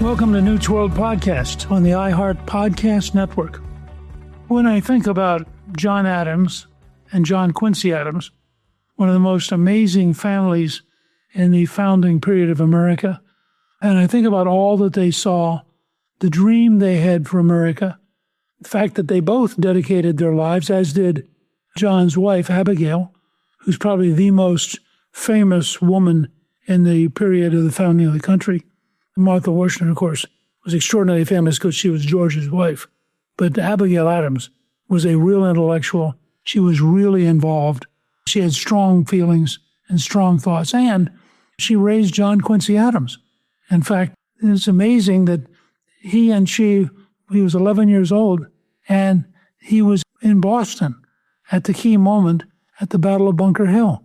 Welcome to Newt's World Podcast on the iHeart Podcast Network. When I think about John Adams and John Quincy Adams, one of the most amazing families in the founding period of America, and I think about all that they saw, the dream they had for America, the fact that they both dedicated their lives, as did John's wife, Abigail, who's probably the most famous woman in the period of the founding of the country. Martha Washington, of course, was extraordinarily famous because she was George's wife. But Abigail Adams was a real intellectual. She was really involved. She had strong feelings and strong thoughts. And she raised John Quincy Adams. In fact, it's amazing that he was 11 years old, and he was in Boston at the key moment at the Battle of Bunker Hill.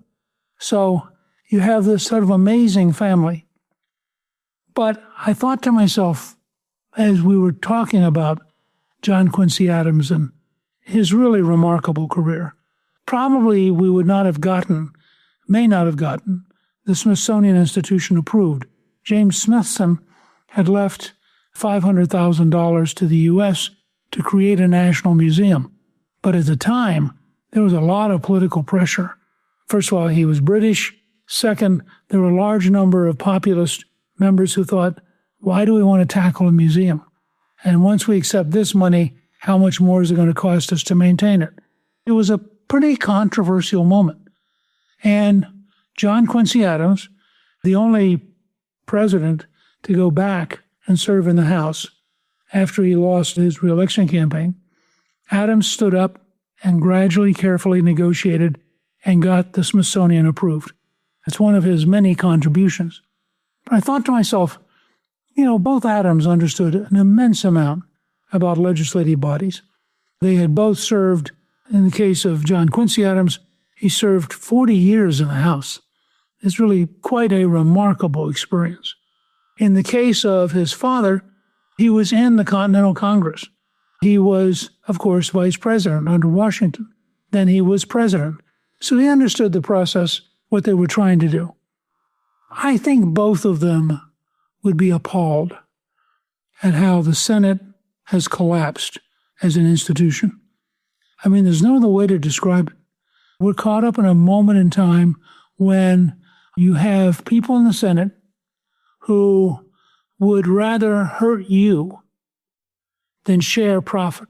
So you have this sort of amazing family. But I thought to myself, as we were talking about John Quincy Adams and his really remarkable career, probably we may not have gotten the Smithsonian Institution approved. James Smithson had left $500,000 to the U.S. to create a national museum. But at the time, there was a lot of political pressure. First of all, he was British. Second, there were a large number of populist members who thought, why do we want to tackle a museum? And once we accept this money, how much more is it going to cost us to maintain it? It was a pretty controversial moment. And John Quincy Adams, the only president to go back and serve in the House after he lost his re-election campaign, Adams stood up and gradually, carefully negotiated and got the Smithsonian approved. It's one of his many contributions. But I thought to myself, both Adams understood an immense amount about legislative bodies. They had both served, in the case of John Quincy Adams, he served 40 years in the House. It's really quite a remarkable experience. In the case of his father, he was in the Continental Congress. He was, of course, vice president under Washington. Then he was president. So he understood the process, what they were trying to do. I think both of them would be appalled at how the Senate has collapsed as an institution. I mean, there's no other way to describe it. We're caught up in a moment in time when you have people in the Senate who would rather hurt you than share profit.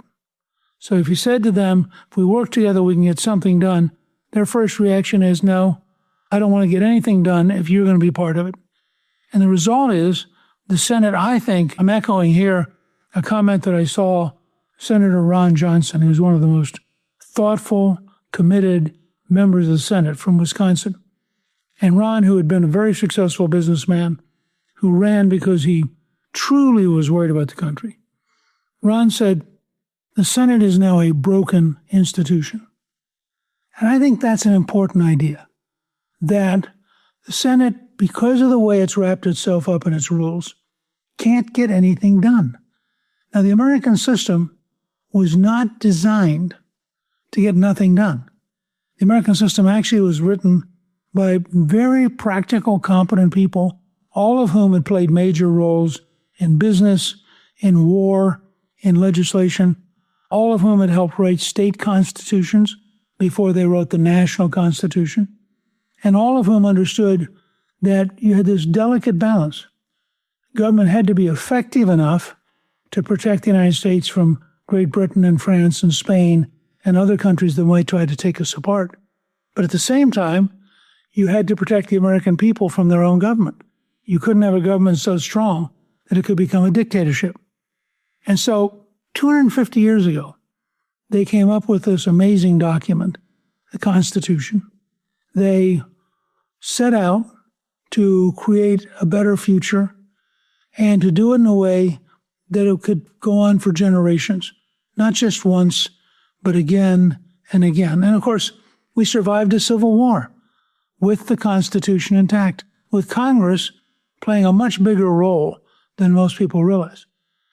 So if you said to them, if we work together, we can get something done, their first reaction is, no, I don't want to get anything done if you're going to be part of it. And the result is the Senate, I think, I'm echoing here a comment that I saw Senator Ron Johnson, who's one of the most thoughtful, committed members of the Senate from Wisconsin. And Ron, who had been a very successful businessman, who ran because he truly was worried about the country. Ron said, the Senate is now a broken institution. And I think that's an important idea. That the Senate, because of the way it's wrapped itself up in its rules, can't get anything done. Now, the American system was not designed to get nothing done. The American system actually was written by very practical, competent people, all of whom had played major roles in business, in war, in legislation, all of whom had helped write state constitutions before they wrote the national constitution. And all of whom understood that you had this delicate balance. Government had to be effective enough to protect the United States from Great Britain and France and Spain and other countries that might try to take us apart. But at the same time, you had to protect the American people from their own government. You couldn't have a government so strong that it could become a dictatorship. And so 250 years ago, they came up with this amazing document, the Constitution. They set out to create a better future and to do it in a way that it could go on for generations, not just once, but again and again. And of course, we survived a civil war with the Constitution intact, with Congress playing a much bigger role than most people realize.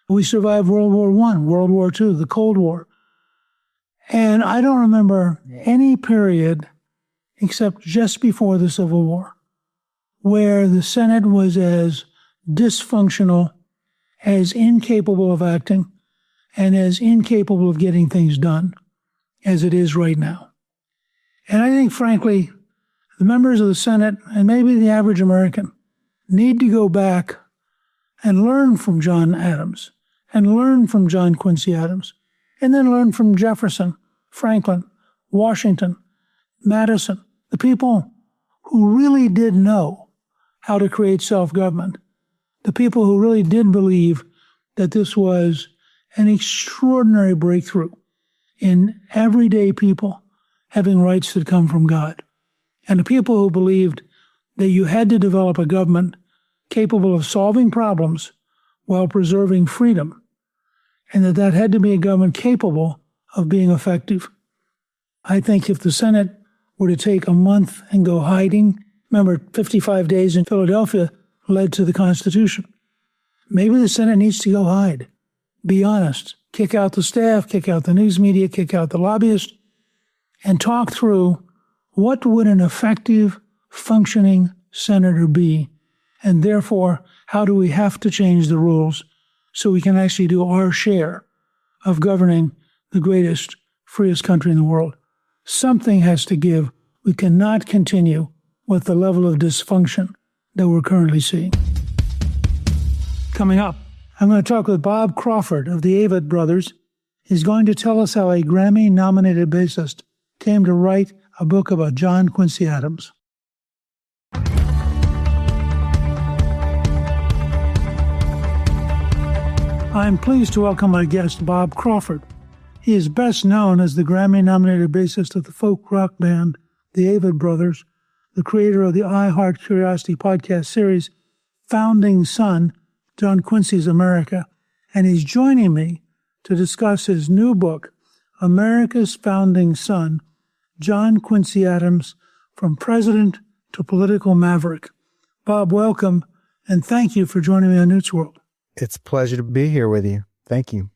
We survived World War I, World War II, the Cold War. And I don't remember any period except just before the Civil War where the Senate was as dysfunctional as incapable of acting and as incapable of getting things done as it is right now. And I think, frankly, the members of the Senate and maybe the average American need to go back and learn from John Adams and learn from John Quincy Adams and then learn from Jefferson, Franklin, Washington, Madison, the people who really did know how to create self-government, the people who really did believe that this was an extraordinary breakthrough in everyday people having rights that come from God, and the people who believed that you had to develop a government capable of solving problems while preserving freedom, and that had to be a government capable of being effective. I think if the Senate were to take a month and go hiding, remember 55 days in Philadelphia led to the Constitution, maybe the Senate needs to go hide. Be honest. Kick out the staff, kick out the news media, kick out the lobbyists, and talk through what would an effective, functioning senator be, and therefore, how do we have to change the rules so we can actually do our share of governing the greatest, freest country in the world. Something has to give. We cannot continue with the level of dysfunction that we're currently seeing. Coming up, I'm going to talk with Bob Crawford of the Avett Brothers. He's going to tell us how a Grammy-nominated bassist came to write a book about John Quincy Adams. I'm pleased to welcome my guest, Bob Crawford. He is best known as the Grammy-nominated bassist of the folk rock band, the Avett Brothers, the creator of the I Heart Curiosity podcast series, Founding Son, John Quincy's America, and he's joining me to discuss his new book, America's Founding Son, John Quincy Adams, From President to Political Maverick. Bob, welcome, and thank you for joining me on Newt's World. It's a pleasure to be here with you. Thank you.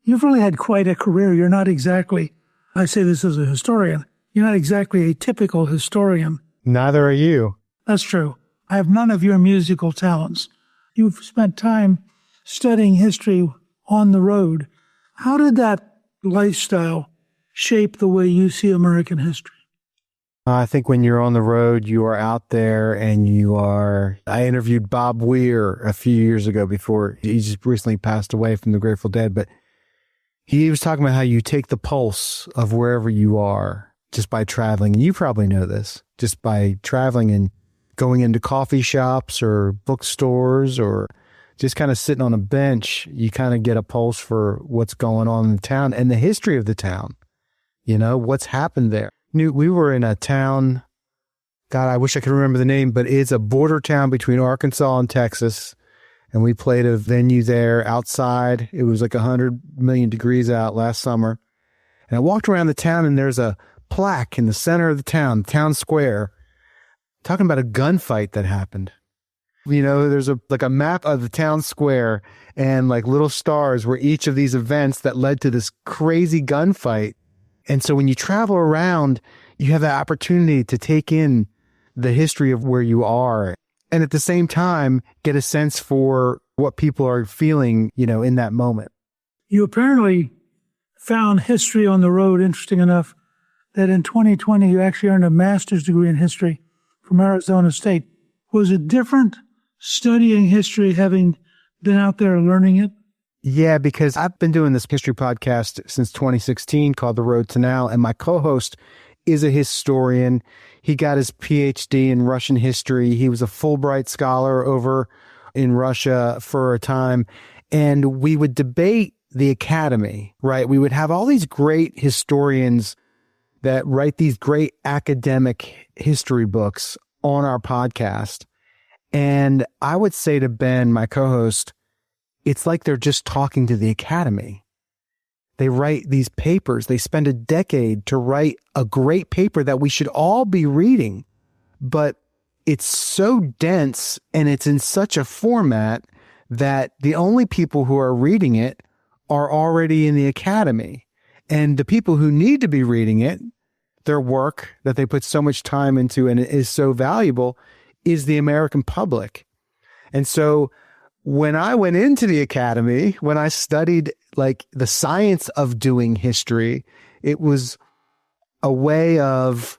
You've really had quite a career. You're not exactly, I say this as a historian, you're not exactly a typical historian. Neither are you. That's true. I have none of your musical talents. You've spent time studying history on the road. How did that lifestyle shape the way you see American history? I think when you're on the road, you are out there and I interviewed Bob Weir a few years ago before he just recently passed away from the Grateful Dead, but he was talking about how you take the pulse of wherever you are just by traveling. And you probably know this, just by traveling and going into coffee shops or bookstores or just kind of sitting on a bench, you kind of get a pulse for what's going on in the town and the history of the town, what's happened there. Newt, we were in a town, God, I wish I could remember the name, but it's a border town between Arkansas and Texas. And we played a venue there outside. It was like 100 million degrees out last summer. And I walked around the town and there's a plaque in the center of the town square, talking about a gunfight that happened. There's a map of the town square and like little stars where each of these events that led to this crazy gunfight. And so when you travel around, you have the opportunity to take in the history of where you are and at the same time get a sense for what people are feeling, in that moment. You apparently found history on the road interesting enough that in 2020 you actually earned a master's degree in history from Arizona State. Was it different studying history having been out there learning it? Yeah, because I've been doing this history podcast since 2016 called The Road to Now, and my co-host is a historian. He got his PhD in Russian history. He was a Fulbright scholar over in Russia for a time, and we would debate the academy, right? We would have all these great historians that write these great academic history books on our podcast. And I would say to Ben, my co-host, it's like they're just talking to the academy. They write these papers. They spend a decade to write a great paper that we should all be reading. But it's so dense and it's in such a format that the only people who are reading it are already in the academy. And the people who need to be reading it, their work that they put so much time into and it is so valuable, is the American public. And so when I went into the academy, when I studied like the science of doing history, it was a way of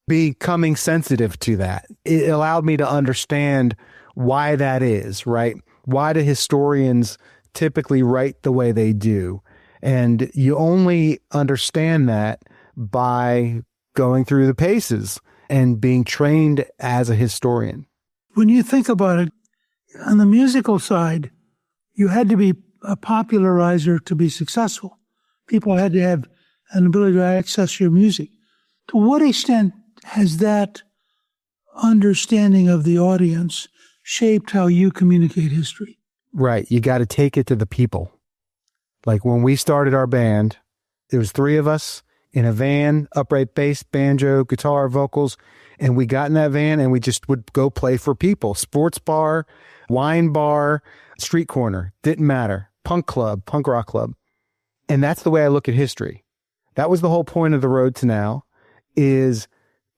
becoming sensitive to that. It allowed me to understand why that is, right? Why do historians typically write the way they do? And you only understand that by going through the paces and being trained as a historian. When you think about it, on the musical side, you had to be a popularizer to be successful. People had to have an ability to access your music. To what extent has that understanding of the audience shaped how you communicate history? Right. You got to take it to the people. Like when we started our band, there was 3 of us in a van, upright bass, banjo, guitar, vocals, and we got in that van and we just would go play for people. Sports bar, wine bar, street corner, didn't matter. Punk club, punk rock club. And that's the way I look at history. That was the whole point of The Road to Now, is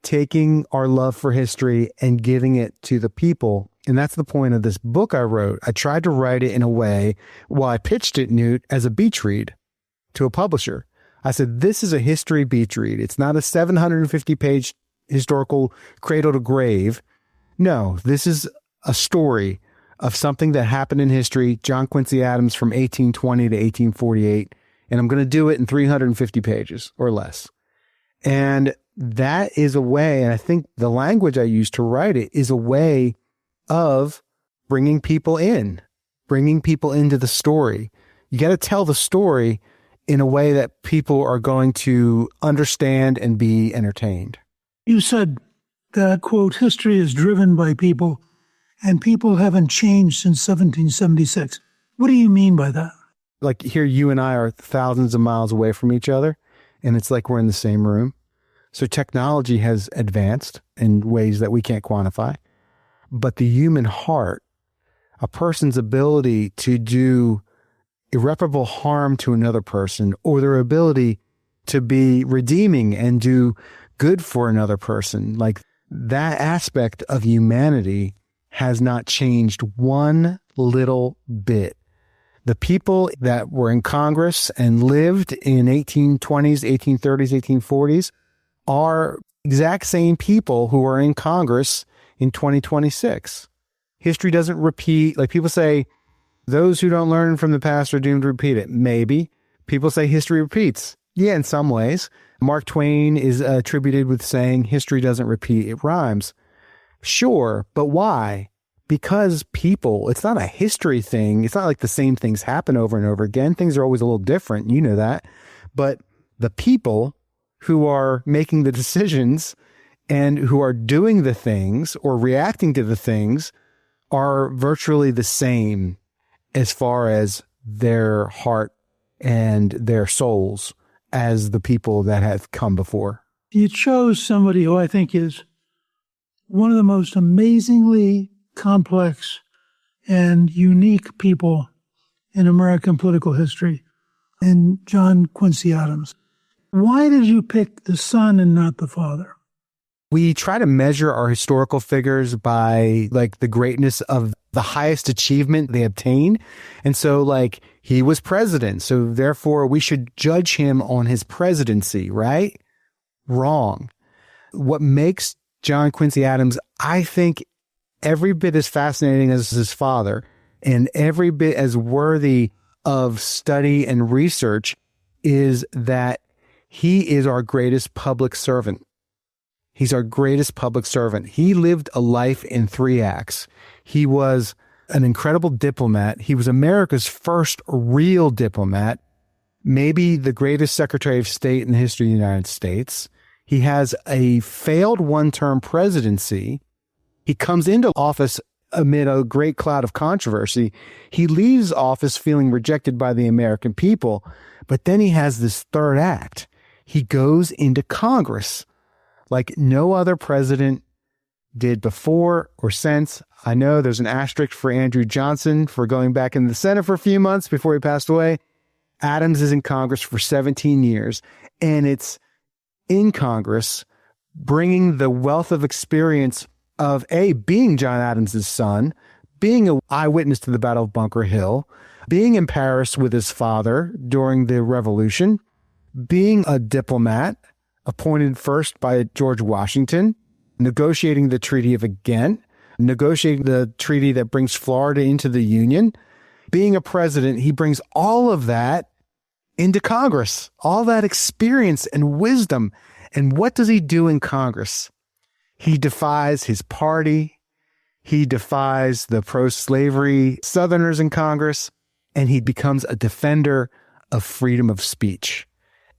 taking our love for history and giving it to the people. And that's the point of this book I wrote. I tried to write it in a way, well, I pitched it, Newt, as a beach read to a publisher. I said, this is a history beach read. It's not a 750-page historical cradle to grave. No, this is a story of something that happened in history, John Quincy Adams from 1820 to 1848, and I'm going to do it in 350 pages or less. And that is a way, and I think the language I use to write it is a way of bringing people into the story. You got to tell the story in a way that people are going to understand and be entertained. You said that, quote, history is driven by people, and people haven't changed since 1776. What do you mean by that? Like here, you and I are thousands of miles away from each other, and it's like we're in the same room. So technology has advanced in ways that we can't quantify. But the human heart, a person's ability to do irreparable harm to another person, or their ability to be redeeming and do good for another person, like that aspect of humanity has not changed one little bit. The people that were in Congress and lived in 1820s, 1830s, 1840s are exact same people who are in Congress in 2026. History doesn't repeat. Like people say, those who don't learn from the past are doomed to repeat it. Maybe. People say history repeats. Yeah, in some ways. Mark Twain is attributed with saying history doesn't repeat, it rhymes. Sure, but why? Because people, it's not a history thing. It's not like the same things happen over and over again. Things are always a little different. You know that. But the people who are making the decisions and who are doing the things or reacting to the things are virtually the same as far as their heart and their souls as the people that have come before. You chose somebody who I think is one of the most amazingly complex and unique people in American political history, in John Quincy Adams. Why did you pick the son and not the father? We try to measure our historical figures by like the greatness of the highest achievement they obtained. And so like he was president. So therefore we should judge him on his presidency, right? Wrong. What makes John Quincy Adams, I think, every bit as fascinating as his father and every bit as worthy of study and research is that he is our greatest public servant. He's our greatest public servant. He lived a life in 3 acts. He was an incredible diplomat. He was America's first real diplomat, maybe the greatest Secretary of State in the history of the United States. He has a failed one-term presidency. He comes into office amid a great cloud of controversy. He leaves office feeling rejected by the American people, but then he has this 3rd act. He goes into Congress like no other president did before or since. I know there's an asterisk for Andrew Johnson for going back in the Senate for a few months before he passed away. Adams is in Congress for 17 years, and it's in Congress bringing the wealth of experience of being John Adams' son, being an eyewitness to the Battle of Bunker Hill, being in Paris with his father during the Revolution, being a diplomat appointed first by George Washington, negotiating the Treaty of Ghent, negotiating the treaty that brings Florida into the Union, being a president. He brings all of that into Congress, all that experience and wisdom. And what does he do in Congress? He defies his party. He defies the pro-slavery Southerners in Congress, and he becomes a defender of freedom of speech.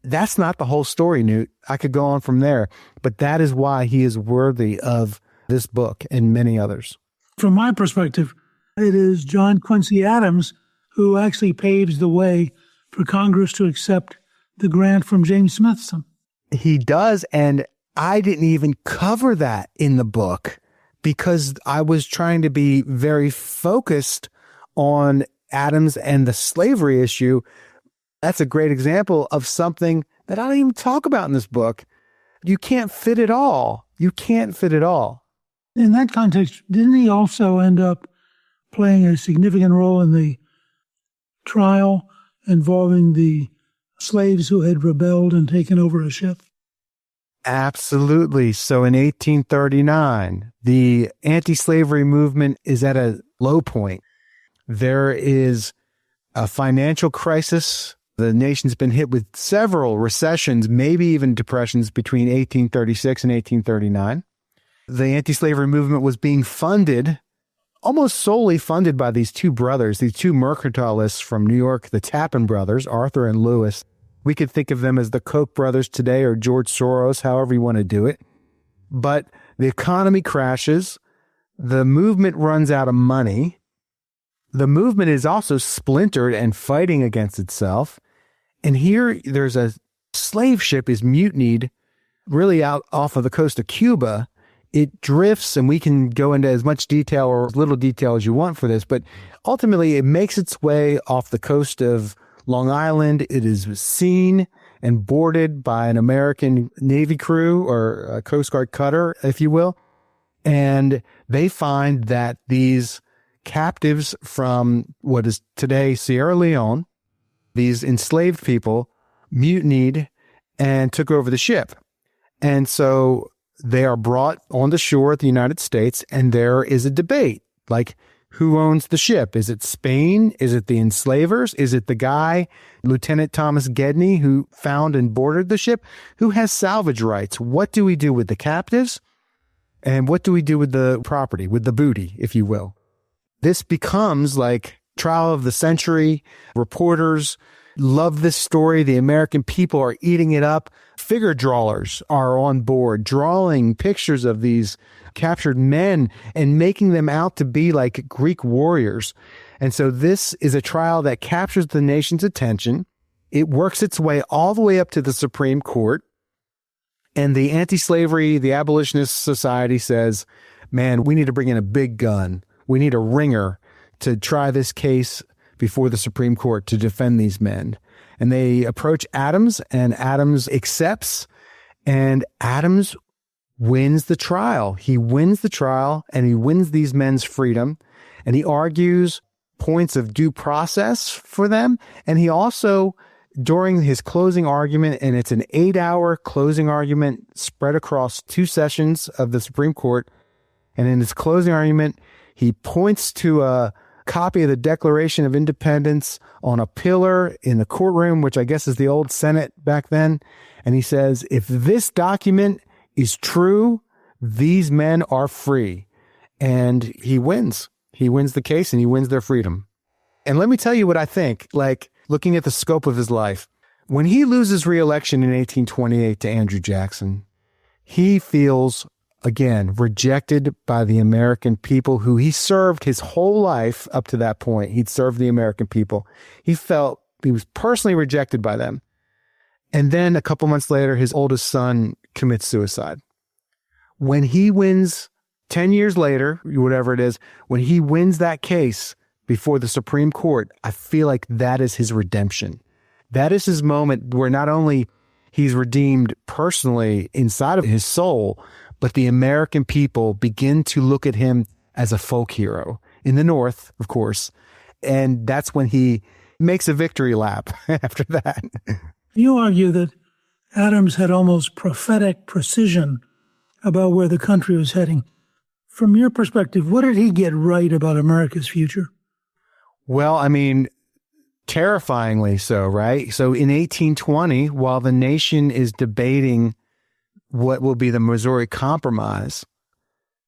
That's not the whole story, Newt. I could go on from there, but that is why he is worthy of this book and many others. From my perspective, it is John Quincy Adams who actually paves the way for Congress to accept the grant from James Smithson. He does, and I didn't even cover that in the book because I was trying to be very focused on Adams and the slavery issue. That's a great example of something that I don't even talk about in this book. You can't fit it all. You can't fit it all. In that context, didn't he also end up playing a significant role in the trial involving the slaves who had rebelled and taken over a ship? Absolutely. So in 1839, the anti-slavery movement is at a low point. There is a financial crisis. The nation's been hit with several recessions, maybe even depressions between 1836 and 1839. The anti-slavery movement was being funded, almost solely funded by these two brothers, these two mercantilists from New York, the Tappan brothers, Arthur and Lewis. We could think of them as the Koch brothers today or George Soros, however you want to do it. But the economy crashes. The movement runs out of money. The movement is also splintered and fighting against itself. And here there's a slave ship is mutinied really out off of the coast of Cuba. It drifts, and we can go into as much detail or as little detail as you want for this, but ultimately it makes its way off the coast of Long Island. It is seen and boarded by an American Navy crew or a Coast Guard cutter, if you will. And they find that these captives from what is today Sierra Leone, these enslaved people, mutinied and took over the ship. And so they are brought on the shore at the United States, and there is a debate. Like, who owns the ship? Is it Spain? Is it the enslavers? Is it the guy, Lieutenant Thomas Gedney, who found and boarded the ship? Who has salvage rights? What do we do with the captives? And what do we do with the property, with the booty, if you will? This becomes like trial of the century. Reporters love this story. The American people are eating it up. Figure drawers are on board, drawing pictures of these captured men and making them out to be like Greek warriors. And so this is a trial that captures the nation's attention. It works its way all the way up to the Supreme Court. And the anti-slavery, the abolitionist society says, man, we need to bring in a big gun. We need a ringer to try this case before the Supreme Court to defend these men. And they approach Adams, and Adams accepts, and Adams wins the trial. He wins the trial, and he wins these men's freedom, and he argues points of due process for them. And he also, during his closing argument, and it's an 8-hour closing argument spread across 2 sessions of the Supreme Court, and in his closing argument, he points to a copy of the Declaration of Independence on a pillar in the courtroom, which I guess is the old Senate back then. And he says, if this document is true, these men are free. And he wins. He wins the case, and he wins their freedom. And let me tell you what I think, like looking at the scope of his life. When he loses re-election in 1828 to Andrew Jackson, he feels, again, rejected by the American people who he served his whole life up to that point. He'd served the American people. He felt he was personally rejected by them. And then a couple months later, his oldest son commits suicide. When he wins 10 years later, whatever it is, when he wins that case before the Supreme Court, I feel like that is his redemption. That is his moment where not only he's redeemed personally inside of his soul, but the American people begin to look at him as a folk hero in the North, of course. And that's when he makes a victory lap after that. You argue that Adams had almost prophetic precision about where the country was heading. From your perspective, what did he get right about America's future? Well, I mean, terrifyingly so, right? So in 1820, while the nation is debating what will be the Missouri Compromise,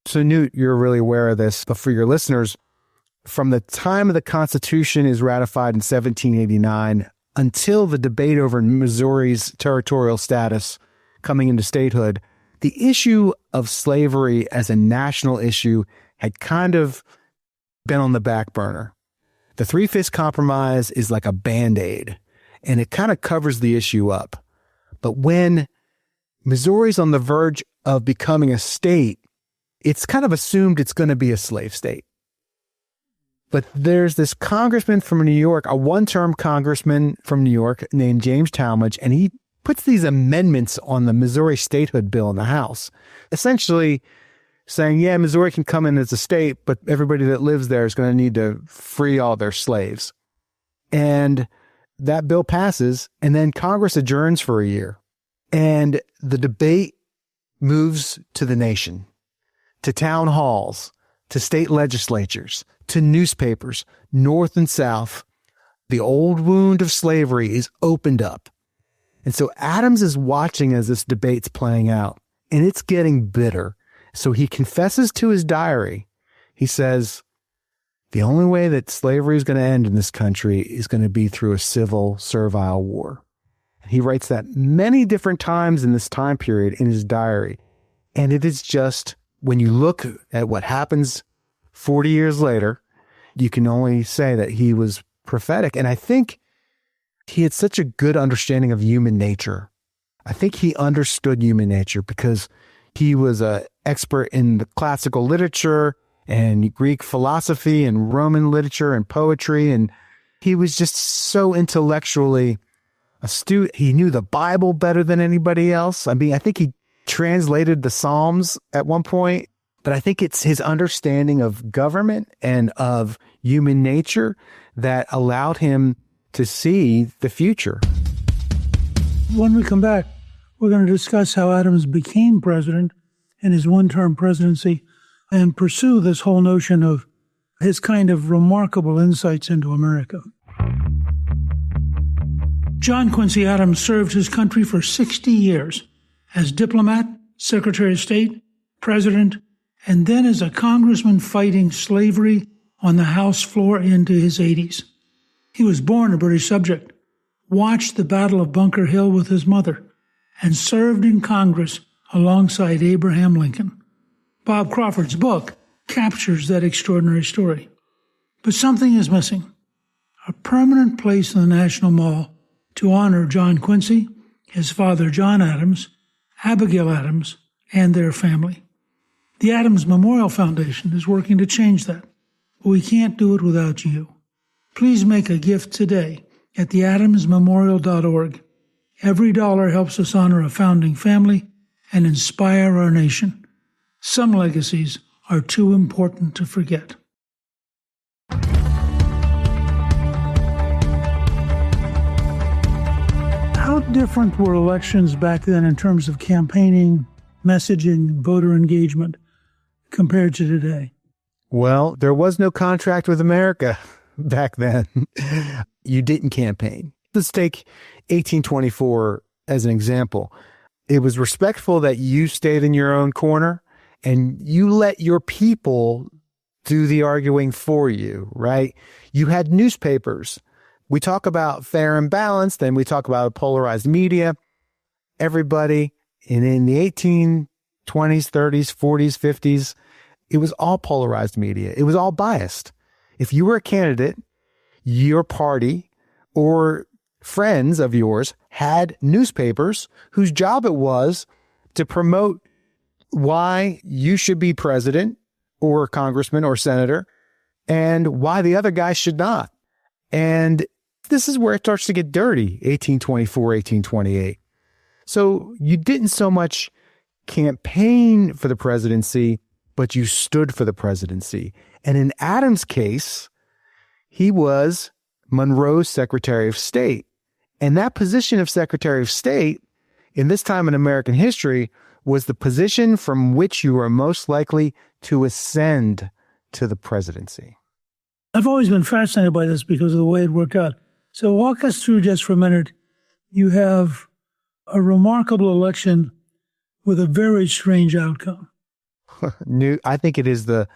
so Newt, you're really aware of this, but for your listeners, from the time of the Constitution is ratified in 1789 until the debate over Missouri's territorial status coming into statehood, the issue of slavery as a national issue had kind of been on the back burner. The Three-Fifths Compromise is like a Band-Aid, and it kind of covers the issue up. But when Missouri's on the verge of becoming a state, it's kind of assumed it's going to be a slave state. But there's this congressman from New York, a one-term congressman from New York named James Talmadge, and he puts these amendments on the Missouri statehood bill in the House, essentially saying, yeah, Missouri can come in as a state, but everybody that lives there is going to need to free all their slaves. And that bill passes, and then Congress adjourns for a year. And the debate moves to the nation, to town halls, to state legislatures, to newspapers, North and South. The old wound of slavery is opened up. And so Adams is watching as this debate's playing out, and it's getting bitter. So he confesses to his diary. He says, the only way that slavery is going to end in this country is going to be through a civil, servile war. He writes that many different times in this time period in his diary. And it is just, when you look at what happens 40 years later, you can only say that he was prophetic. And I think he had such a good understanding of human nature. I think he understood human nature because he was an expert in the classical literature and Greek philosophy and Roman literature and poetry. And he was just so intellectually astute. He knew the Bible better than anybody else. I mean, I think he translated the Psalms at one point, but I think it's his understanding of government and of human nature that allowed him to see the future. When we come back, we're going to discuss how Adams became president in his one-term presidency and pursue this whole notion of his kind of remarkable insights into America. John Quincy Adams served his country for 60 years as diplomat, Secretary of State, president, and then as a congressman fighting slavery on the House floor into his 80s. He was born a British subject, watched the Battle of Bunker Hill with his mother, and served in Congress alongside Abraham Lincoln. Bob Crawford's book captures that extraordinary story. But something is missing: a permanent place in the National Mall to honor John Quincy, his father John Adams, Abigail Adams, and their family. The Adams Memorial Foundation is working to change that, but we can't do it without you. Please make a gift today at theadamsmemorial.org. Every dollar helps us honor a founding family and inspire our nation. Some legacies are too important to forget. How different were elections back then in terms of campaigning, messaging, voter engagement compared to today? Well, there was no contract with America back then. You didn't campaign. Let's take 1824 as an example. It was respectful that you stayed in your own corner and you let your people do the arguing for you, right? You had newspapers. We talk about fair and balanced, then we talk about polarized media. Everybody in the 1820s, 30s, 40s, 50s, it was all polarized media. It was all biased. If you were a candidate, your party or friends of yours had newspapers whose job it was to promote why you should be president or congressman or senator and why the other guy should not. And this is where it starts to get dirty, 1824, 1828. So you didn't so much campaign for the presidency, but you stood for the presidency. And in Adams' case, he was Monroe's Secretary of State. And that position of Secretary of State, in this time in American history, was the position from which you were most likely to ascend to the presidency. I've always been fascinated by this because of the way it worked out. So walk us through just for a minute. You have a remarkable election with a very strange outcome. Newt, I think it is the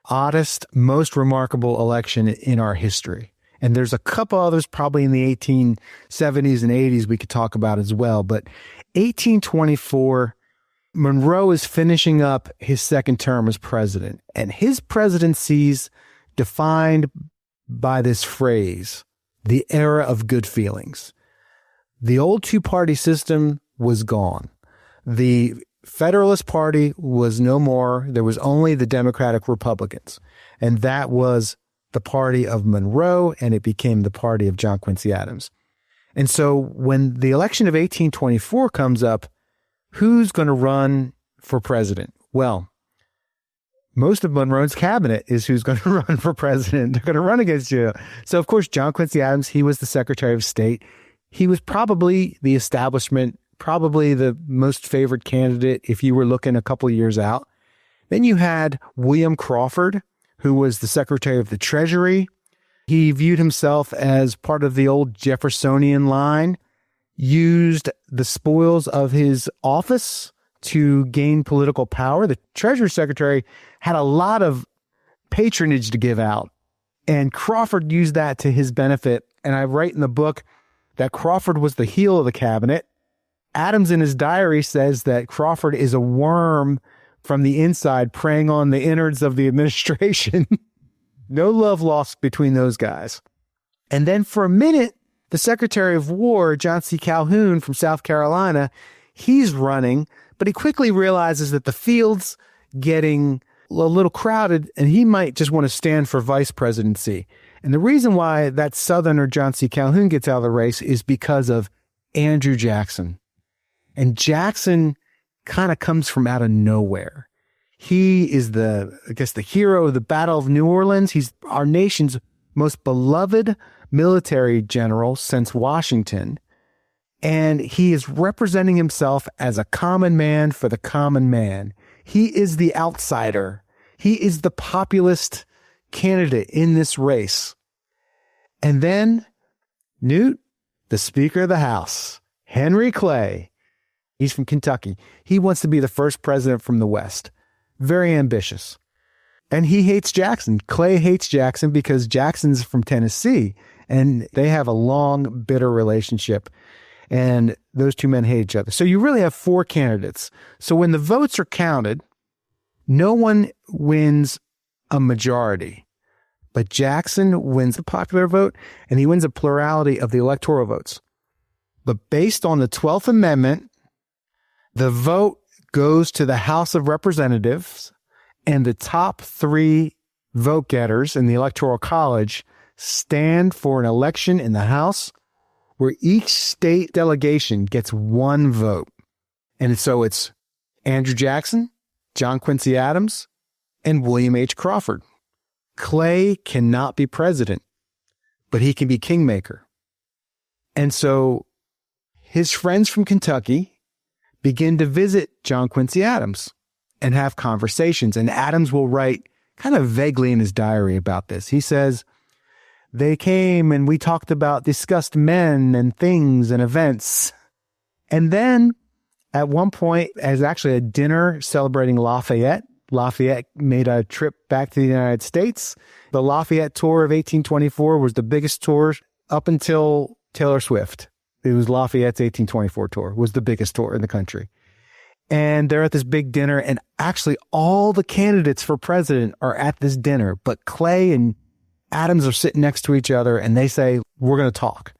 oddest, most remarkable election in our history. And there's a couple others probably in the 1870s and 80s we could talk about as well. But 1824, Monroe is finishing up his second term as president. And his presidency's defined by this phrase, the era of good feelings. The old two-party system was gone. The Federalist Party was no more. There was only the Democratic Republicans. And that was the party of Monroe, and it became the party of John Quincy Adams. And so when the election of 1824 comes up, who's going to run for president? Well, most of Monroe's cabinet is who's going to run for president. They're going to run against you. So, of course, John Quincy Adams, he was the Secretary of State. He was probably the establishment, probably the most favored candidate if you were looking a couple of years out. Then you had William Crawford, who was the Secretary of the Treasury. He viewed himself as part of the old Jeffersonian line, used the spoils of his office to gain political power. The Treasury Secretary had a lot of patronage to give out, and Crawford used that to his benefit. And I write in the book that Crawford was the heel of the cabinet. Adams in his diary says that Crawford is a worm from the inside preying on the innards of the administration. No love lost between those guys. And then for a minute, the Secretary of War, John C. Calhoun from South Carolina, he's running, but he quickly realizes that the field's getting a little crowded and he might just want to stand for vice presidency. And the reason why that Southerner John C. Calhoun gets out of the race is because of Andrew Jackson. And Jackson kind of comes from out of nowhere. He is the hero of the Battle of New Orleans. He's our nation's most beloved military general since Washington. And he is representing himself as a common man for the common man. He is the outsider. He is the populist candidate in this race. And then Newt, the Speaker of the House, Henry Clay, he's from Kentucky. He wants to be the first president from the West. Very ambitious. And he hates Jackson. Clay hates Jackson because Jackson's from Tennessee, and they have a long, bitter relationship. And those two men hate each other. So you really have four candidates. So when the votes are counted, no one wins a majority. But Jackson wins the popular vote, and he wins a plurality of the electoral votes. But based on the 12th Amendment, the vote goes to the House of Representatives, and the top three vote getters in the Electoral College stand for an election in the House where each state delegation gets one vote. And so it's Andrew Jackson, John Quincy Adams, and William H. Crawford. Clay cannot be president, but he can be kingmaker. And so his friends from Kentucky begin to visit John Quincy Adams and have conversations. And Adams will write kind of vaguely in his diary about this. He says, they came and we discussed men and things and events. And then at one point, as actually a dinner celebrating Lafayette made a trip back to the United States. The Lafayette tour of 1824 was the biggest tour up until Taylor Swift. It was Lafayette's 1824 tour, was the biggest tour in the country. And they're at this big dinner, and actually all the candidates for president are at this dinner, but Clay and Adams are sitting next to each other, and they say, we're going to talk.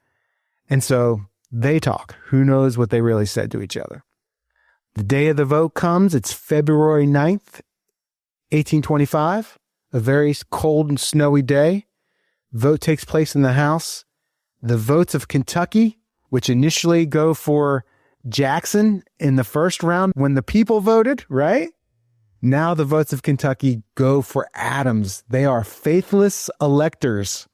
And so they talk. Who knows what they really said to each other? The day of the vote comes. It's February 9th, 1825, a very cold and snowy day. Vote takes place in the House. The votes of Kentucky, which initially go for Jackson in the first round when the people voted, right? Now the votes of Kentucky go for Adams. They are faithless electors.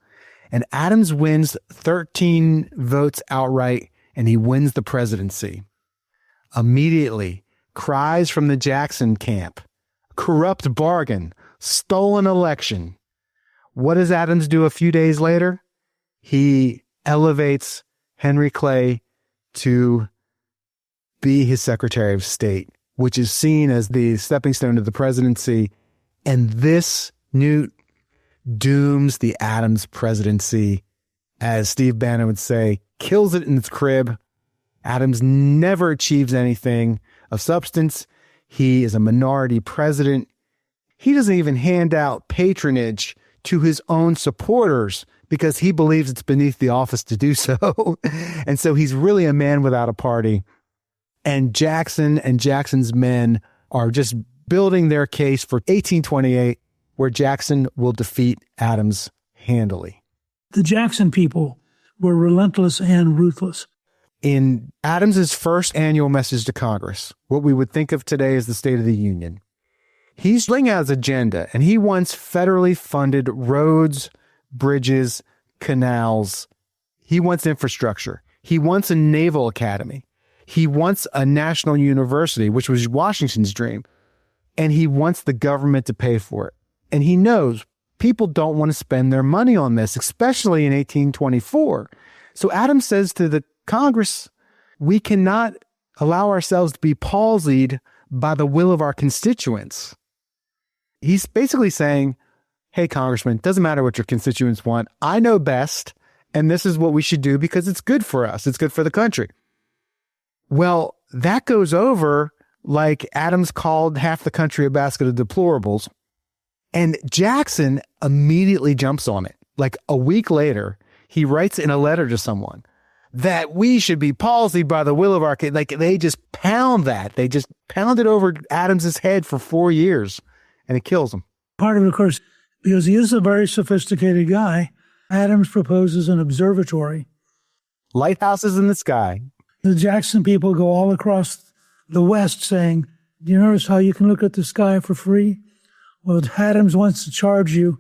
And Adams wins 13 votes outright, and he wins the presidency. Immediately, cries from the Jackson camp: corrupt bargain, stolen election. What does Adams do a few days later? He elevates Henry Clay to be his Secretary of State, which is seen as the stepping stone to the presidency. And this, Newt, dooms the Adams presidency. As Steve Bannon would say, kills it in its crib. Adams never achieves anything of substance. He is a minority president. He doesn't even hand out patronage to his own supporters because he believes it's beneath the office to do so. And so he's really a man without a party. And Jackson and Jackson's men are just building their case for 1828, where Jackson will defeat Adams handily. The Jackson people were relentless and ruthless. In Adams's first annual message to Congress, what we would think of today as the State of the Union, he's laying out his agenda, and he wants federally funded roads, bridges, canals. He wants infrastructure. He wants a naval academy. He wants a national university, which was Washington's dream. And he wants the government to pay for it. And he knows people don't want to spend their money on this, especially in 1824. So Adams says to the Congress, we cannot allow ourselves to be palsied by the will of our constituents. He's basically saying, hey, Congressman, doesn't matter what your constituents want. I know best, and this is what we should do because it's good for us. It's good for the country. Well, that goes over like Adams called half the country a basket of deplorables. And Jackson immediately jumps on it. Like a week later, he writes in a letter to someone that we should be palsied by the will of our, like they just pound that. They just pound it over Adams's head for 4 years, and it kills him. Part of it, of course, because he is a very sophisticated guy, Adams proposes an observatory. Lighthouses in the sky. The Jackson people go all across the West saying, do you notice how you can look at the sky for free? Well, Adams wants to charge you.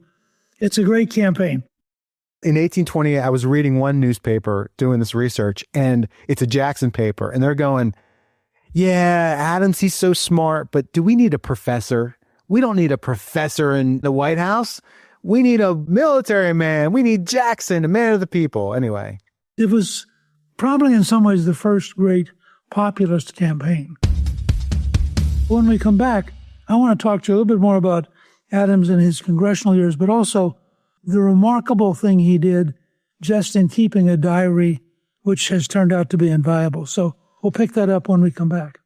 It's a great campaign. In 1828, I was reading one newspaper doing this research, and it's a Jackson paper, and they're going, yeah, Adams, he's so smart, but do we need a professor? We don't need a professor in the White House. We need a military man. We need Jackson, a man of the people. Anyway. It was probably in some ways the first great populist campaign. When we come back, I want to talk to you a little bit more about Adams in his congressional years, but also the remarkable thing he did just in keeping a diary, which has turned out to be invaluable. So we'll pick that up when we come back.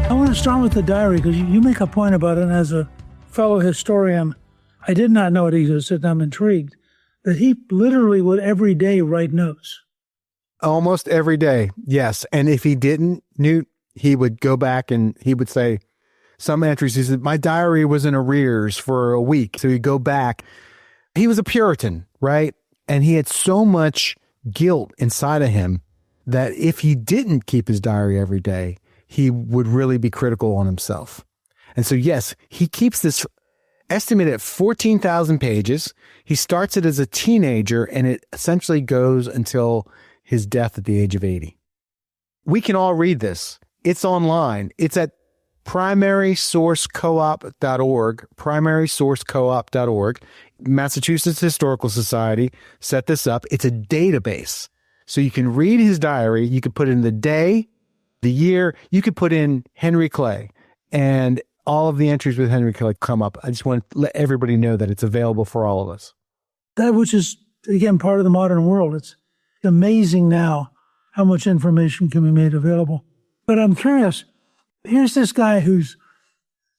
I want to start with the diary because you make a point about it. And as a fellow historian, I did not know it existed, and I'm intrigued that he literally would every day write notes. Almost every day, yes. And if he didn't, Newt, he would go back and he would say some entries. He said, my diary was in arrears for a week. So he'd go back. He was a Puritan, right? And he had so much guilt inside of him that if he didn't keep his diary every day, he would really be critical on himself. And so, yes, he keeps this estimated at 14,000 pages. He starts it as a teenager, and it essentially goes until his death at the age of 80. We can all read this. It's online. It's at primarysourcecoop.org, primarysourcecoop.org. Massachusetts Historical Society set this up. It's a database. So you can read his diary. You could put in the day, the year. You could put in Henry Clay, and all of the entries with Henry Clay come up. I just want to let everybody know that it's available for all of us. That which is, again, part of the modern world. It's amazing now how much information can be made available. But I'm curious, here's this guy who's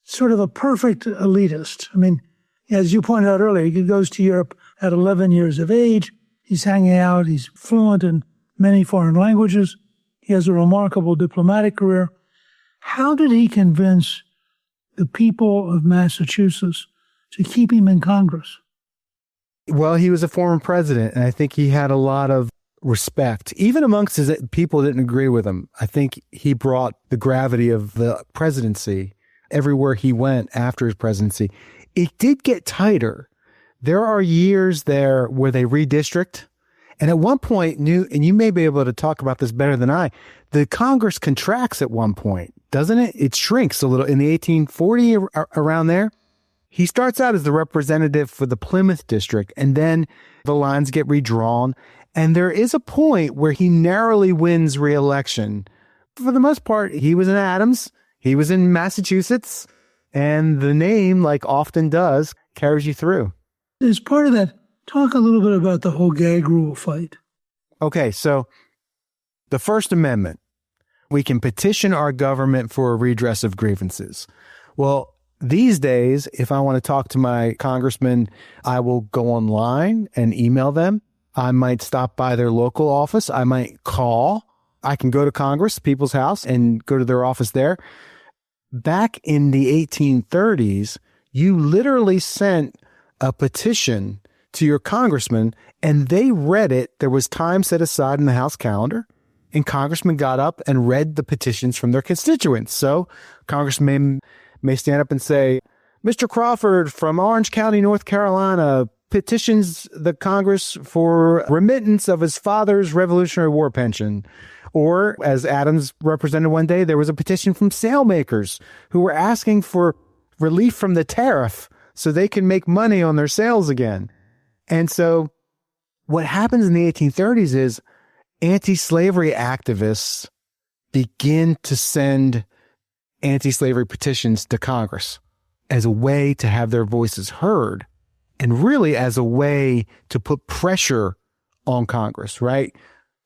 sort of a perfect elitist. I mean, as you pointed out earlier, he goes to Europe at 11 years of age. He's hanging out. He's fluent in many foreign languages. He has a remarkable diplomatic career. How did he convince the people of Massachusetts to keep him in Congress? Well, he was a former president, and I think he had a lot of respect, even amongst his people that didn't agree with him. I think he brought the gravity of the presidency everywhere he went after his presidency. It did get tighter. There are years there where they redistrict. And at one point, Newt, and you may be able to talk about this better than I, the Congress contracts at one point, doesn't it? It shrinks a little in the 1840, around there. He starts out as the representative for the Plymouth district, and then the lines get redrawn. And there is a point where he narrowly wins re-election. For the most part, he was in Adams, he was in Massachusetts, and the name, like often does, carries you through. As part of that, talk a little bit about the whole gag rule fight. Okay, so the First Amendment, we can petition our government for a redress of grievances. Well, these days, if I want to talk to my congressman, I will go online and email them. I might stop by their local office. I might call. I can go to Congress, People's House, and go to their office there. Back in the 1830s, you literally sent a petition to your congressman, and they read it. There was time set aside in the House calendar, and congressmen got up and read the petitions from their constituents. So congressmen may stand up and say, Mr. Crawford from Orange County, North Carolina, petitions the Congress for remittance of his father's Revolutionary War pension. Or, as Adams represented one day, there was a petition from sailmakers who were asking for relief from the tariff so they can make money on their sails again. And so what happens in the 1830s is anti-slavery activists begin to send anti-slavery petitions to Congress as a way to have their voices heard, and really as a way to put pressure on Congress, right?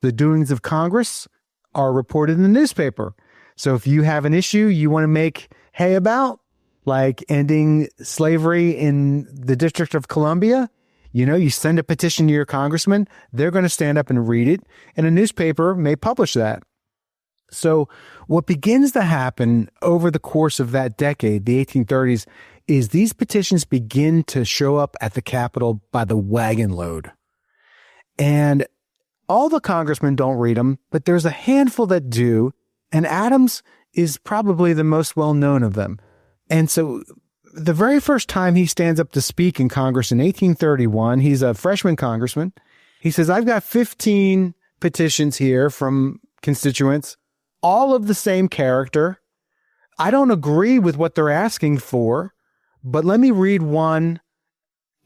The doings of Congress are reported in the newspaper. So if you have an issue you want to make hay about, like ending slavery in the District of Columbia, you send a petition to your congressman, they're going to stand up and read it, and a newspaper may publish that. So what begins to happen over the course of that decade, the 1830s, is these petitions begin to show up at the Capitol by the wagon load. And all the congressmen don't read them, but there's a handful that do, and Adams is probably the most well-known of them. And so the very first time he stands up to speak in Congress in 1831, he's a freshman congressman. He says, I've got 15 petitions here from constituents, all of the same character. I don't agree with what they're asking for, but let me read one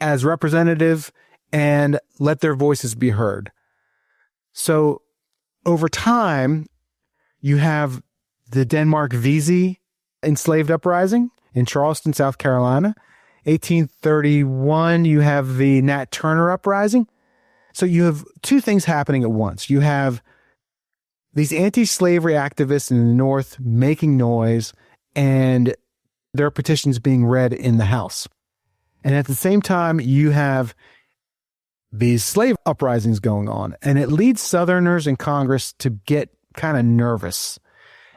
as representative and let their voices be heard. So over time, you have the Denmark Vesey enslaved uprising in Charleston, South Carolina. 1831, you have the Nat Turner uprising. So you have two things happening at once. You have these anti-slavery activists in the North making noise, and their petitions being read in the House. And at the same time, you have these slave uprisings going on, and it leads Southerners in Congress to get kind of nervous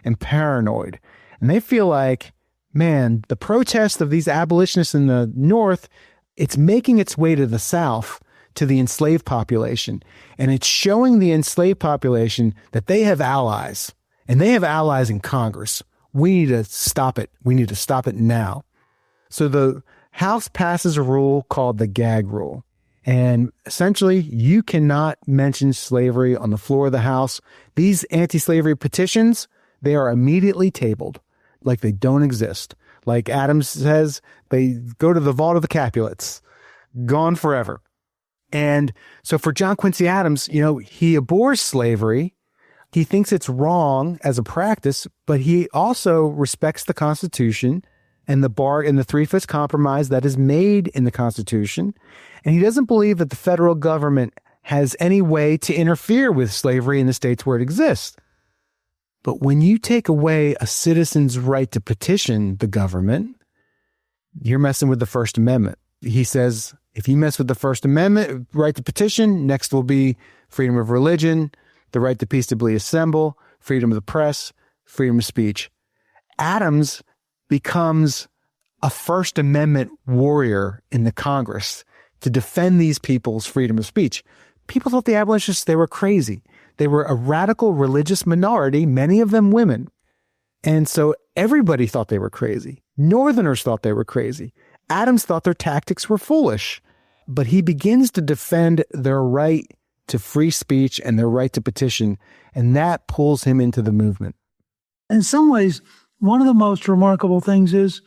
and paranoid. And they feel like, man, the protest of these abolitionists in the North, it's making its way to the South, to the enslaved population. And it's showing the enslaved population that they have allies, and they have allies in Congress. We need to stop it. We need to stop it now. So the House passes a rule called the gag rule. And essentially, you cannot mention slavery on the floor of the House. These anti-slavery petitions, they are immediately tabled, like they don't exist. Like Adams says, they go to the vault of the Capulets, gone forever. And so for John Quincy Adams, he abhors slavery. He thinks it's wrong as a practice, but he also respects the Constitution and the Three-Fifths Compromise that is made in the Constitution. And he doesn't believe that the federal government has any way to interfere with slavery in the states where it exists. But when you take away a citizen's right to petition the government, you're messing with the First Amendment. He says, if you mess with the First Amendment, right to petition, next will be freedom of religion, the right to peaceably assemble, freedom of the press, freedom of speech. Adams becomes a First Amendment warrior in the Congress to defend these people's freedom of speech. people thought the abolitionists, they were crazy. They were a radical religious minority, many of them women. And so everybody thought they were crazy. Northerners thought they were crazy. Adams thought their tactics were foolish. But he begins to defend their right to free speech and their right to petition, and that pulls him into the movement. In some ways, one of the most remarkable things is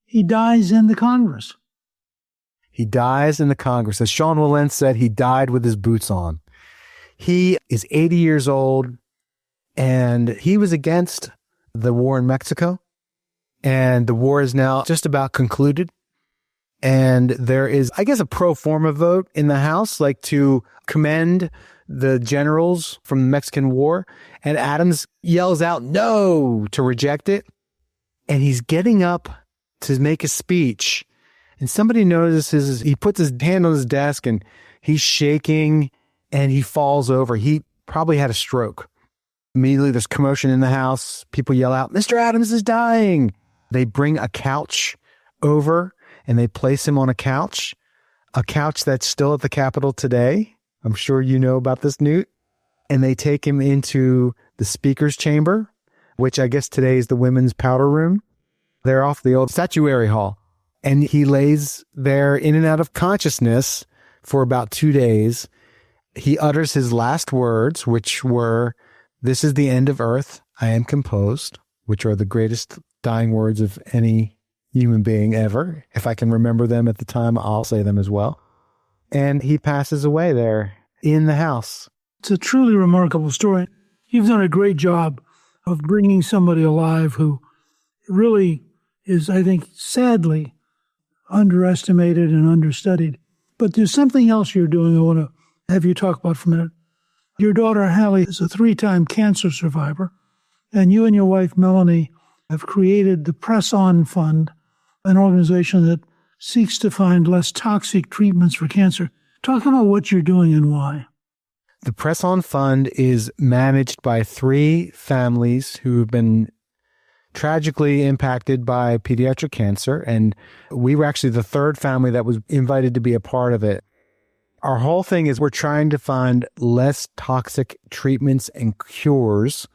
he dies in the Congress. He dies in the Congress. As Sean Wilentz said, he died with his boots on. He is 80 years old, and he was against the war in Mexico, and the war is now just about concluded. And there is, I guess, a pro forma vote in the House, like to commend the generals from the Mexican War. And Adams yells out no to reject it. And he's getting up to make a speech. And somebody notices, he puts his hand on his desk and he's shaking and he falls over. He probably had a stroke. Immediately there's commotion in the House. People yell out, Mr. Adams is dying. They bring a couch over and they place him on a couch that's still at the Capitol today. I'm sure you know about this, Newt. And they take him into the Speaker's chamber, which I guess today is the women's powder room. They're off the old statuary hall. And he lays there in and out of consciousness for about 2 days. He utters his last words, which were, "This is the end of earth. I am composed," which are the greatest dying words of any human being ever. If I can remember them at the time, I'll say them as well. And he passes away there in the House. It's a truly remarkable story. You've done a great job of bringing somebody alive who really is, I think, sadly underestimated and understudied. But there's something else you're doing I want to have you talk about for a minute. Your daughter, Hallie, is a 3-time cancer survivor, and you and your wife, Melanie, have created the Press On Fund, an organization that seeks to find less toxic treatments for cancer. Talk about what you're doing and why. The Press On Fund is managed by 3 families who have been tragically impacted by pediatric cancer, and we were actually the 3rd family that was invited to be a part of it. Our whole thing is we're trying to find less toxic treatments and cures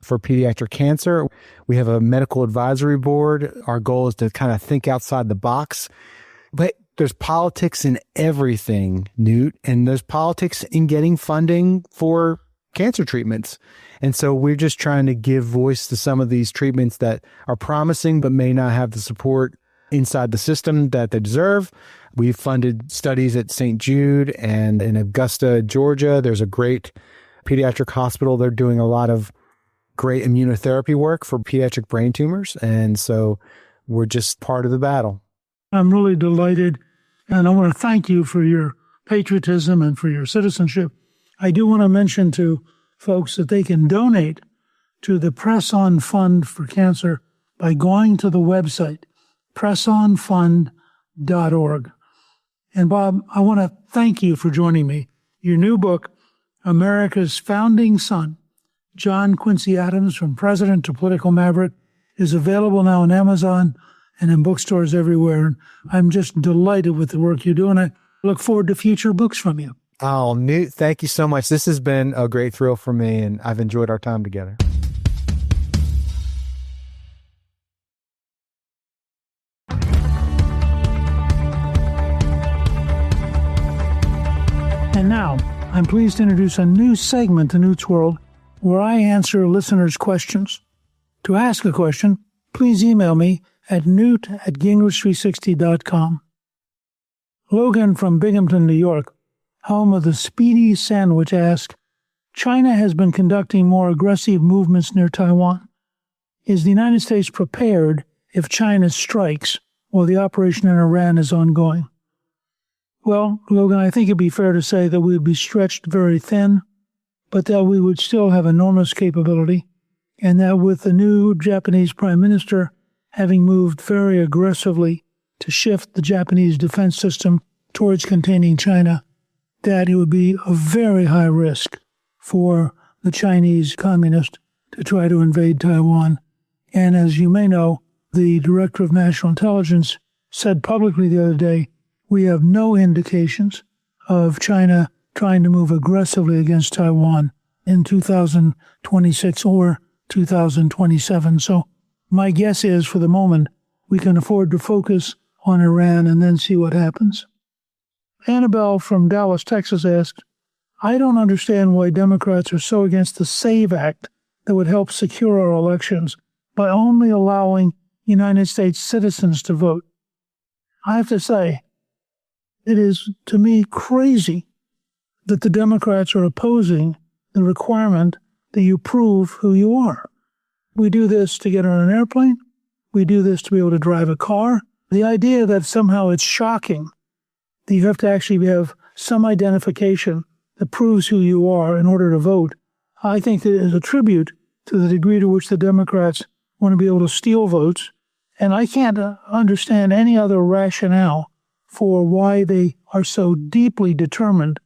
for pediatric cancer. We have a medical advisory board. Our goal is to kind of think outside the box. But there's politics in everything, Newt, and there's politics in getting funding for cancer treatments. And so we're just trying to give voice to some of these treatments that are promising but may not have the support inside the system that they deserve. We've funded studies at St. Jude and in Augusta, Georgia. There's a great pediatric hospital. They're doing a lot of great immunotherapy work for pediatric brain tumors. And so we're just part of the battle. I'm really delighted. And I want to thank you for your patriotism and for your citizenship. I do want to mention to folks that they can donate to the Press On Fund for Cancer by going to the website, pressonfund.org. And Bob, I want to thank you for joining me. Your new book, America's Founding Son, John Quincy Adams, From President to Political Maverick, is available now on Amazon and in bookstores everywhere. And I'm just delighted with the work you do, and I look forward to future books from you. Oh, Newt, thank you so much. This has been a great thrill for me, and I've enjoyed our time together. And now, I'm pleased to introduce a new segment to Newt's World, where I answer listeners' questions. To ask a question, please email me at newt@gingrich360.com. Logan from Binghamton, New York, home of the Speedy Sandwich, asks, China has been conducting more aggressive movements near Taiwan. Is the United States prepared if China strikes while the operation in Iran is ongoing? Well, Logan, I think it'd be fair to say that we'd be stretched very thin, but that we would still have enormous capability, and that with the new Japanese Prime Minister having moved very aggressively to shift the Japanese defense system towards containing China, that it would be a very high risk for the Chinese communists to try to invade Taiwan. And as you may know, the Director of National Intelligence said publicly the other day, we have no indications of China trying to move aggressively against Taiwan in 2026 or 2027. So my guess is, for the moment, we can afford to focus on Iran and then see what happens. Annabelle from Dallas, Texas asked, I don't understand why Democrats are so against the SAVE Act that would help secure our elections by only allowing United States citizens to vote. I have to say, it is, to me, crazy that the Democrats are opposing the requirement that you prove who you are. We do this to get on an airplane. We do this to be able to drive a car. The idea that somehow it's shocking that you have to actually have some identification that proves who you are in order to vote, I think that is a tribute to the degree to which the Democrats want to be able to steal votes. And I can't understand any other rationale for why they are so deeply determined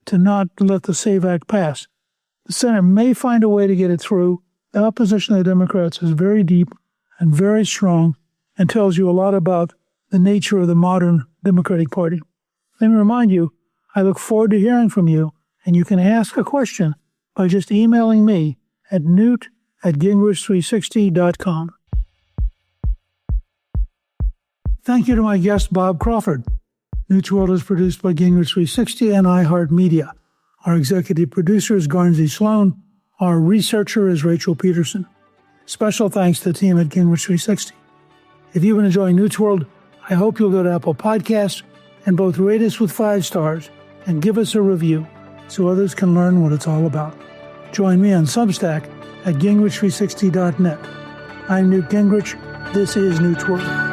to not let the SAVE Act pass. The Senate may find a way to get it through. The opposition of the Democrats is very deep and very strong and tells you a lot about the nature of the modern Democratic Party. Let me remind you, I look forward to hearing from you, and you can ask a question by just emailing me at newt@gingrich360.com. Thank you to my guest, Bob Crawford. Newt's World is produced by Gingrich 360 and iHeartMedia. Our executive producer is Garnsey Sloan. Our researcher is Rachel Peterson. Special thanks to the team at Gingrich 360. If you've been enjoying Newt's World, I hope you'll go to Apple Podcasts and both rate us with 5 stars and give us a review so others can learn what it's all about. Join me on Substack at gingrich360.net. I'm Newt Gingrich. This is Newt's World.